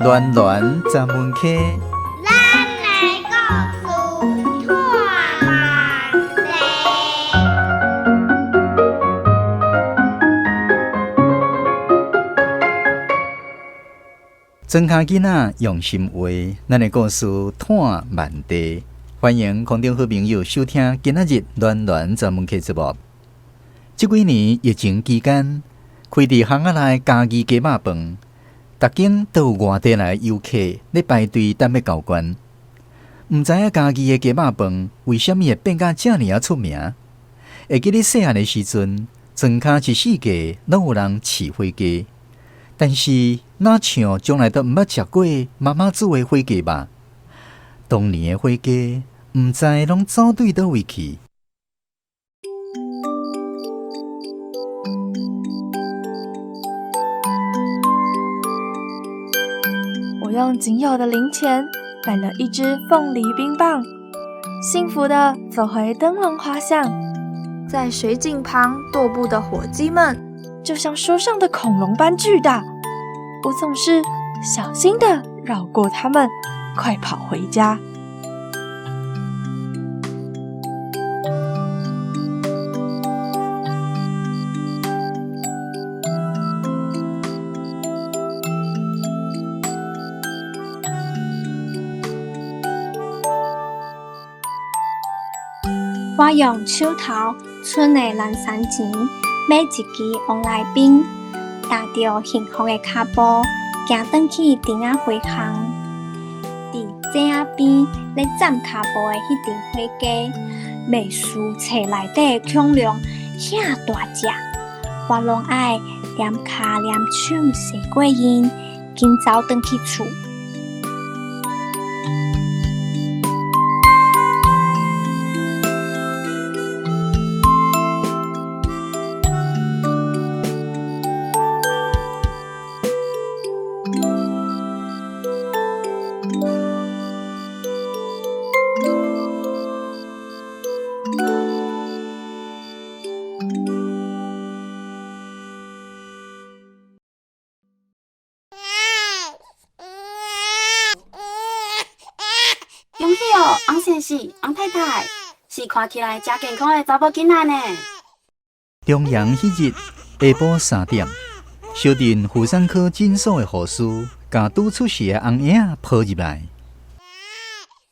暖暖十门课，咱来故事看万世。庄脚囡仔用心话，咱的故事探万地。欢迎空中好朋友收听今仔日暖暖十门课节目。这几年疫情期间，开伫巷仔内家己鸡肉饭，逐间都有外地来的游客咧排队等要交关。毋知影家己的鸡肉饭为虾米会变甲遮尔出名？会记咧细汉的时阵，庄脚一世界拢有人饲火鸡，但是哪像从来都毋捌食过妈妈煮的火鸡吧？当年的火鸡，毋知拢走对倒位去。我用仅有的零钱买了一支凤梨冰棒，幸福地走回灯笼花巷。在水井旁踱步的火鸡们，就像书上的恐龙般巨大。我总是小心地绕过它们，快跑回家。我用手头剩的蓝山钱买一支往来冰，踏着幸福的脚步，行转去顶仔花巷。伫井仔边咧站脚步的迄阵火鸡，袂输册内底的恐龙遐大只，我拢爱连脚连手洗过因，紧走转去厝。恭喜哦，翁先生、翁太太，是看起来真健康的查某囡仔呢。中阳迄日下晡3点，小镇妇产科诊所的护士甲拄出事的翁婴仔抱入来。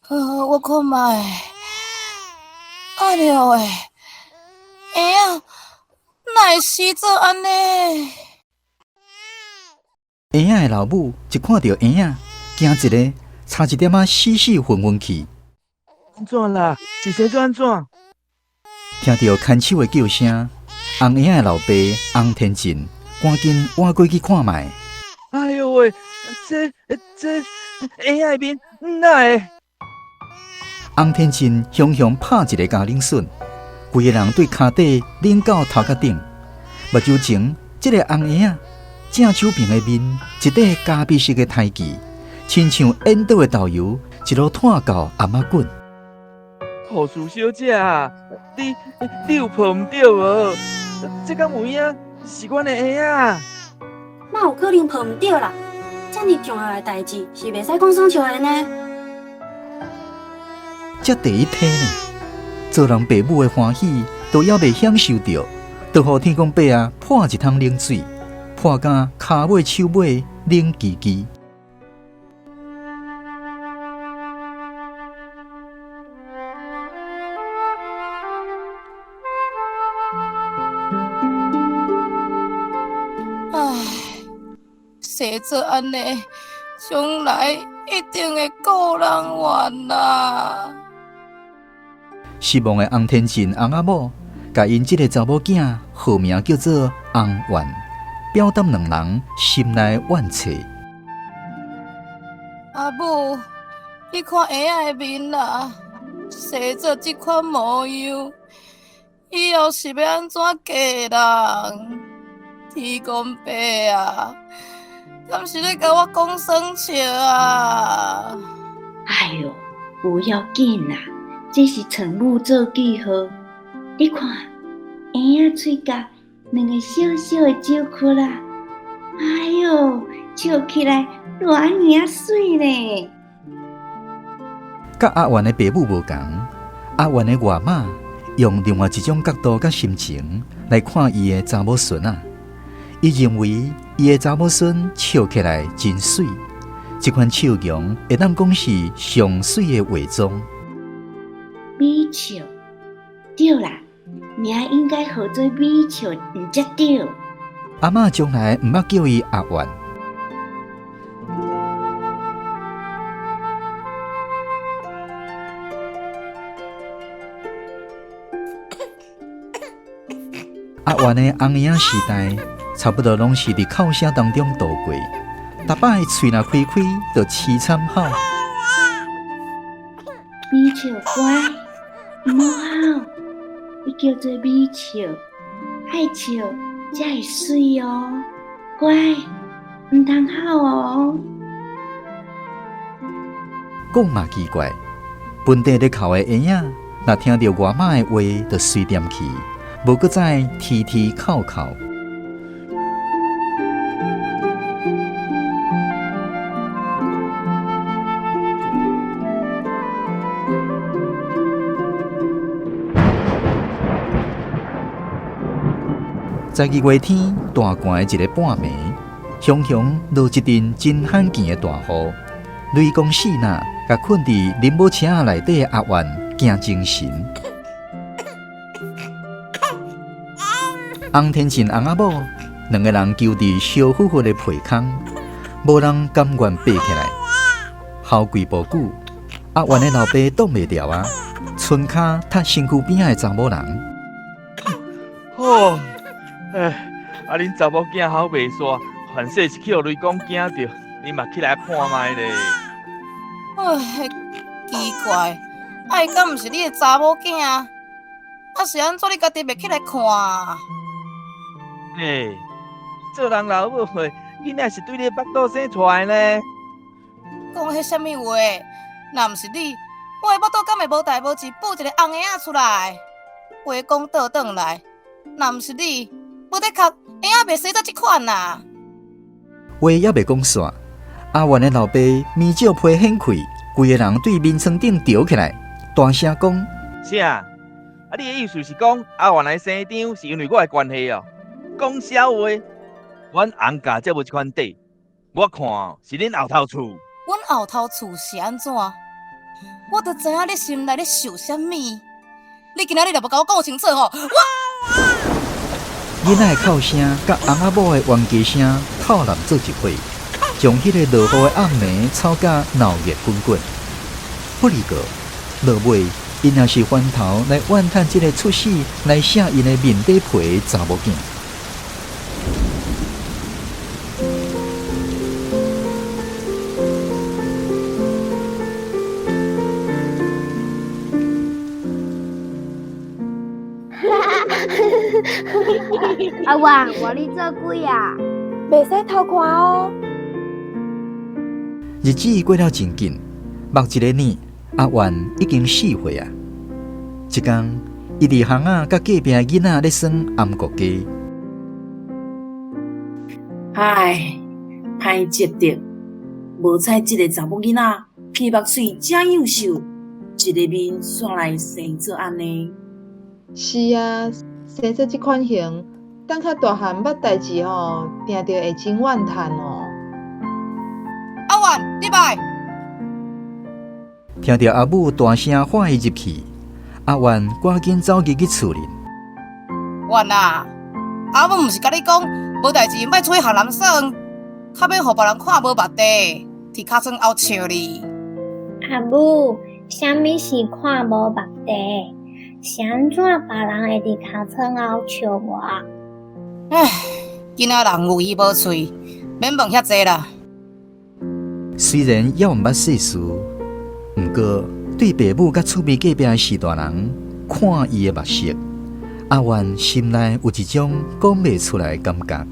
我看卖，了诶，婴仔哪会死做安尼？婴仔的老母一看到婴仔，惊一个，差一点死昏昏去。安怎啦？是谁做安怎？听到牵手的叫声，翁婴仔的老爸翁天进赶紧挖过去看卖。哎呦喂，这婴仔面哪会？翁天进雄雄拍一个家冷笋，规个人对骹底冷到头壳顶。目睭前，这个翁婴仔正手边的面一块咖啡色的胎记，亲像烟倒的豆油，一路摊到阿妈滚。护士小姐啊，你有抱唔着无？这敢有影是阮的婴仔？哪有可能抱唔着啦？这么重要的代志是袂使讲爽笑的呢。这第一天呢，做人爸母的欢喜都还未享受着，就予天公伯啊泼一桶冷水，泼甲骹尾手尾冷叽叽。唉，生做安尼，将来一定会故人怨啦。失望的翁天进翁仔某，甲因这个查某囝号名叫做翁怨，表达两人心内怨切。阿母，你看婴仔的面啦，生做这款模样，以后是要安怎嫁人？天公伯啊，敢是咧甲我讲生笑啊？哎呦，不要紧啦，这是床母做记号。你看，婴仔喙角两个小小的酒窟啦，哎呦，笑起来偌尔啊水咧！甲阿元的爸母无同，阿元的外妈用另外一种角度甲心情来看伊的查某孙啊。伊认为伊的查某孙笑起来真水，这款笑容会当讲是上水的化妆。美笑，对啦，名应该号做美笑，毋则对。阿嬷从来毋捌叫伊阿元。阿元的红影仔时代，差不多拢是伫哭声当中度过，逐摆喙若开开，就凄惨吼。美笑乖，毋好哭，伊叫做美笑，爱笑才会水哦。乖，毋通哭哦。讲嘛奇怪，本地咧哭的婴仔，若听到外妈的话，就随点去，无搁再啼啼哭哭。12月天，大寒的一个半暝，熊熊落一阵真罕见的大雨，雷公四呐，甲困伫林宝车仔内底的阿元惊精神。洪天庆、洪阿母两个人揪伫烧乎乎的被坑，无人甘愿爬起来。好几步久，阿元的老爸挡袂牢啊，伸骹踢身躯边仔的查某人。哦。哎，恁查某囝好袂煞，凡说是去互雷公惊着，你嘛起来看卖咧。哎，奇怪，伊敢毋是你的查某囝？啊是安怎你家己袂起来看？做人老母的，囡仔是对你腹肚生出来呢。讲迄什么话？若毋是你，我的腹肚敢会无代无志孵一个红婴仔出来？话讲倒转来，若毋是你。无得哭，婴仔袂生做即款呐。话还袂讲煞，阿元的老爸面罩皮掀开，规个人对面床顶吊起来，大声讲：啥？你的意思是讲阿元来生张是因为我的关系哦？讲笑话，阮洪家才无即款底，我看是恁后头厝。阮后头厝是安怎？我都知影你心内咧想啥物。你今仔日若无甲我讲清楚吼，囡仔的哭声甲翁仔某的冤家声套揽做一伙，将迄个落雨的暗暝吵甲闹热滚滚。不离过，落尾因也是翻头来怨叹这个出世来写因的面底皮的查某囝。阿元，我你做鬼啊？袂使偷看哦。日子过了真紧，目一个年，阿元已经4岁啊。一天，伊伫巷仔甲隔壁的囡仔咧耍暗国家。唉，歹接着，无彩即个查某囡仔皮目水真优秀，一个面煞来生做安尼。是啊，生做即款型，等较大汉捌代志吼，定着会真怨叹哦。阿元，你来。听到阿母大声喊伊入去，阿元赶紧走入去厝里。元啊，阿母毋是甲你讲，无代志莫出去学人耍，较免互别人看无目地，伫尻川后笑你。阿母，啥物是看无目地？是安怎别人会伫尻川后笑我？唉，囡仔人有耳无喙，免问遐济啦。虽然也毋捌世事，毋过对爸母甲厝边隔壁的四大人看伊的目色，阿元心内有一种讲袂出来的感觉。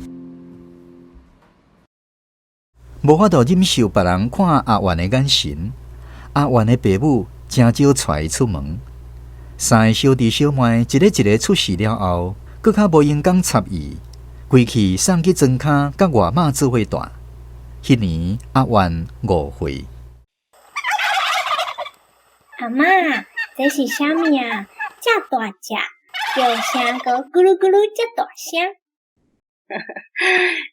无法度忍受别人看阿元的眼神，阿元的爸母真少带伊出门。三个小弟小妹一个一个出世了后，更较无闲工插伊，规气送去庄脚甲外妈做伙大。迄年阿元5岁。阿嬷，这是啥物啊？遮大只，叫声个咕噜咕噜遮大声。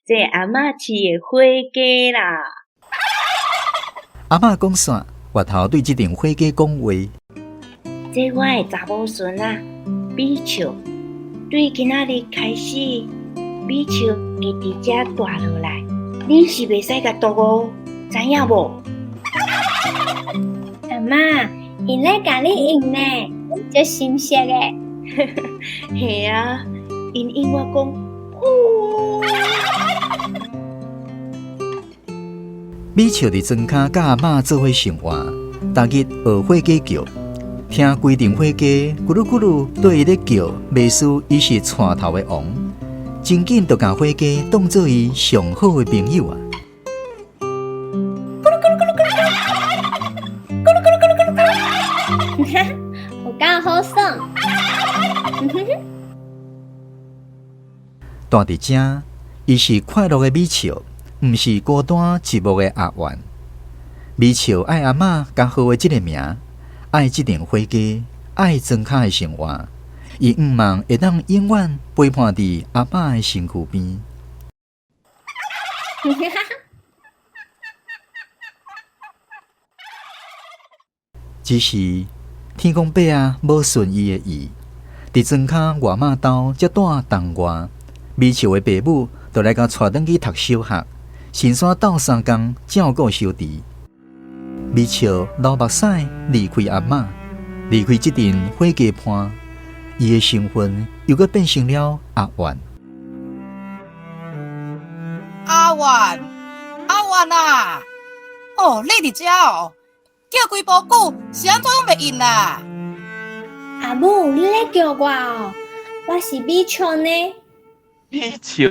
这阿嬷饲的火鸡啦。阿嬷讲煞，外头对这顶火鸡讲话。这我的查某孙啊，米笑，对今仔日开始，米笑会伫遮大落来，你是袂使甲毒哦，知影无？阿嬷，因咧甲你应呢，这心色诶。嘿啊，因我讲，呼。米笑伫庄骹甲阿嬷做伙生活，逐日学火鸡叫。听规定火鸡咕噜咕噜对伊咧叫，袂输伊是串头的王，真紧就将火鸡当做伊上好的朋友啊！有够好耍。住伫遮，伊是快乐的米笑，毋是孤单寂寞的阿元。米笑爱阿嬷甲好的即个名。爱这顶火鸡，爱庄脚的生活，伊毋望会当永远陪伴伫阿嬷的身躯边。只是天公伯啊，无顺伊的意，伫庄脚外妈兜才住冬月，米笑的爸母就来甲带转去读小学，辛酸斗3工照顾小弟。米笑流目屎离开阿嬷，离开这阵火鸡伴，伊的身份又搁变成了阿元。阿元啊！哦，你伫遮哦，叫规步久是安怎样袂应啦？阿母，你咧叫我哦，我是米笑呢。米笑，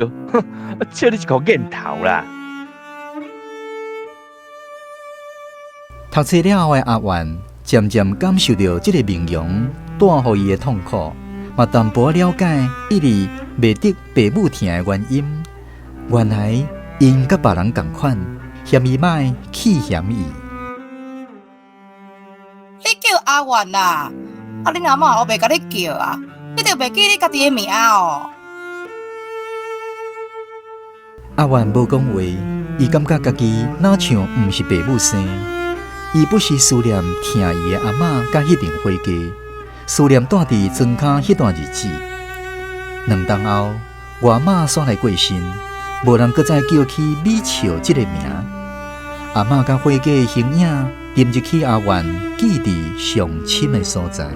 笑你一口瘾头啦！读册了后的阿元，渐渐感受到这个名扬带予伊的痛苦，嘛淡薄了解一直袂得爸母疼的原因。原来因甲别人同款，嫌伊歹，气嫌伊。你叫阿元啦，啊，恁阿嬷后袂甲你叫啊，你着袂记你家己的名哦。阿元无讲话，伊感觉家己哪像毋是爸母生。伊不时思念疼伊的阿嬷甲迄顶火鸡，思念住伫庄脚迄段日子。2冬后，外妈煞来过身，无人搁再叫起米笑这个名。阿嬷甲火鸡的形影，踮入去阿元记忆上深的所在。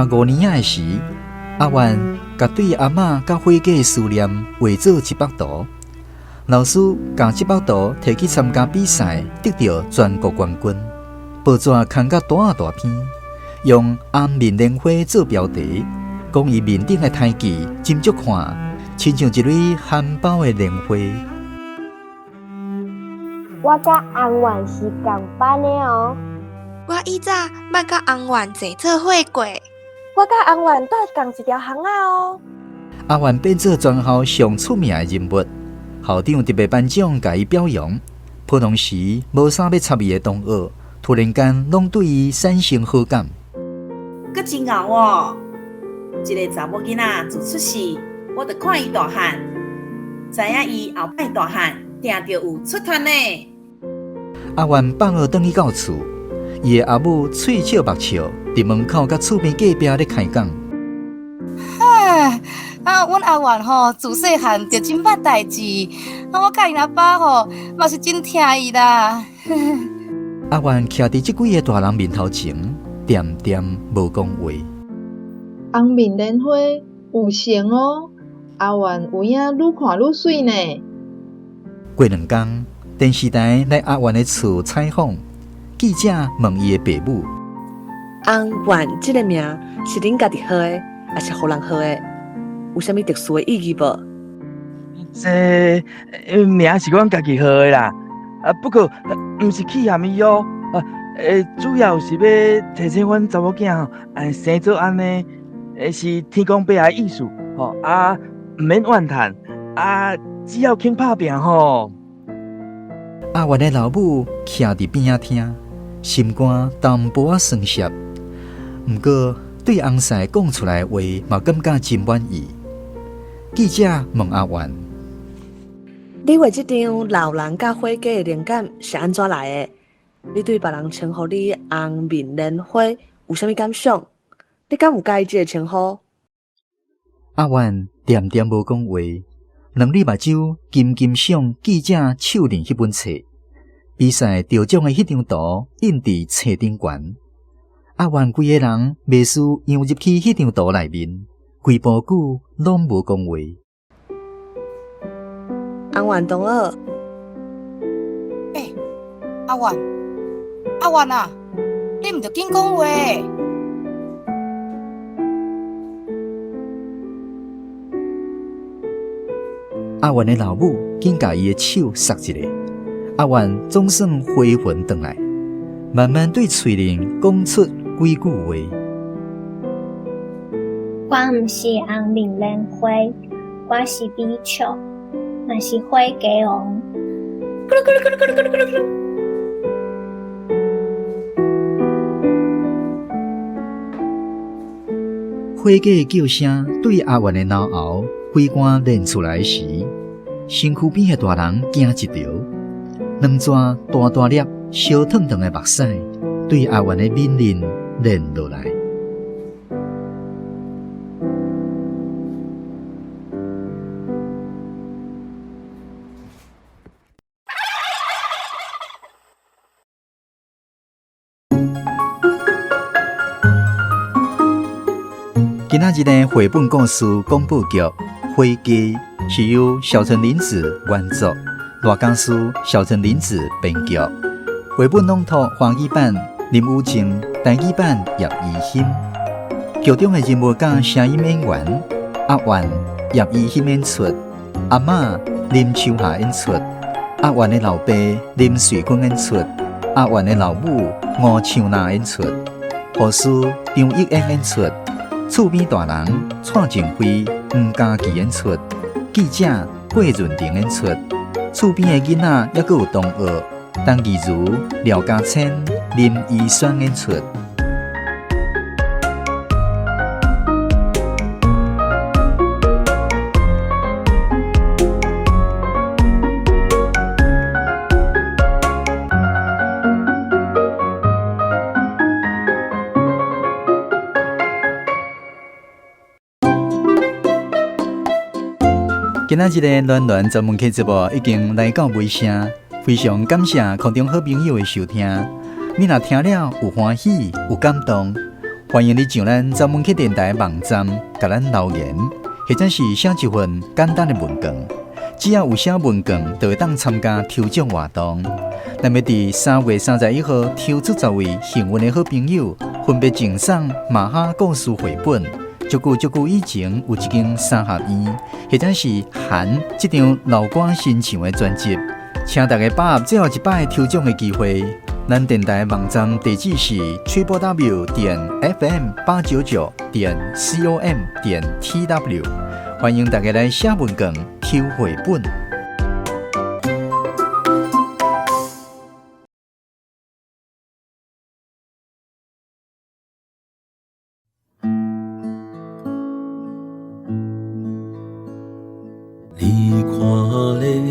读5年仔的时，阿元甲对阿嬷甲火鸡的思念画做一幅图。老师将这幅图摕去参加比赛，得到全国冠军。报纸刊甲大片，用“安面莲花”做标题，讲伊面顶的台记真足看，亲像一蕊含苞的莲花。我甲安元是同班的哦。我以前捌甲安元坐做伙过。我甲安元住同一条巷仔哦。阿元变做全校上出名的人物，校长特别颁奖甲伊表扬。普通时无啥要插伊的同学，突然间拢对伊产生好感。佮真牛哦！一个查某囡仔自出世，我着看伊大汉，知影伊后摆大汉定着有出团呢。阿元放学转去到厝，伊的阿母喙笑目笑，伫门口甲厝边隔壁咧开讲。唉，阮阿元吼自细汉就真捌代志，我甲因阿爸吼嘛是真疼伊啦。阿元徛伫即几个大人面头前，点点无讲话。红面莲花有成哦，阿元有影愈看愈水呢。过2天，电视台来阿元的厝采访，记者问伊的爸母：安源这个名是恁家己号的，还是互人号的？有啥物特殊的意义无？这名是阮家己号的啦，不过毋是起含义哦。主要是要提醒阮查某囝吼，生做安尼，是天公伯的意思吼，毋免怨叹，只要肯拍拼吼。阿元的老母徛伫边仔听，心肝淡薄仔酸涩，毋过对翁婿讲出来的话嘛，感觉真满意。记者问阿元：你画这张老人甲火鸡的灵感是安怎来的？你对别人称呼你红面莲花有啥物感想？你敢有介意这个称呼？阿元点点无讲话，两粒目睭金金赏记者手里迄本册，比赛得奖的迄张图印伫册顶悬。阿元规个人袂思让入去迄张图内面，规部句拢无讲话。阿元同学，阿元啊，你毋着紧讲话。阿元的老母紧甲伊的手塞一下，阿元总算回魂转来，慢慢对嘴里讲出几句话。我毋是红面莲花，我是比丘，嘛是火鸡王。火鸡的叫声对阿元的脑喉规肝连出来时，身躯边的大人惊一跳，两撮大大粒烧烫烫的目屎对阿元的面鳞连落来。今仔日的绘本故事广播剧《火鸡》是由小村凛子原作，大讲师小村凛子编剧。绘本朗读华语版林武正，台语版叶怡欣。剧中的人物甲声音演员阿元、叶怡欣演出，阿嬷林秋霞演出，阿元的老爸林瑞坤演出，阿元的老母吴秋娜演出，护士张益燕演出。厝边大人蔡正辉、黄家琪演出，记者郭润婷演出，厝边的囡仔也阁有同学陈怡如、廖家谦、林依轩演出。今仔日的暖暖专门客节目已经来到尾声，非常感谢空中好朋友的收听。你若听了有欢喜有感动，欢迎你上咱专门客电台网站，甲咱留言，或者是写一份简单的问卷。只要有写问卷，就会当参加抽奖活动。咱要伫3月31号抽出10位幸运的好朋友，分别赠送马哈故事绘本。足久以前有一间三合院，或者是韩这张老歌新唱的专辑，请大家把握最后一摆抽奖的机会。咱电台网站地址是 www.fm899.com.tw， 欢迎大家来写文卷抽绘本。你看咧，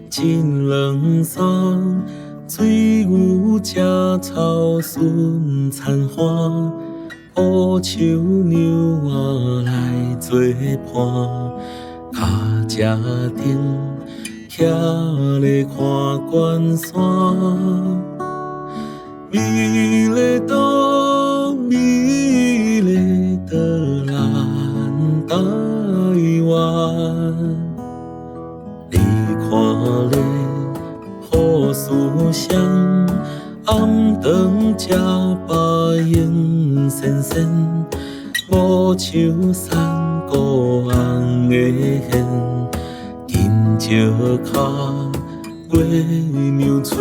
真冷爽，水牛食草顺残花，乌树牛仔来做伴，脚只顶徛咧看关山，美丽岛，美丽的咱台湾。你看咧，雨丝香，暗顿吃白烟。云闪闪，无像山孤红的线，金石脚月亮出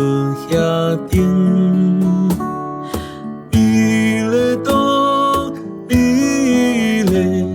遐顶，美丽岛，美丽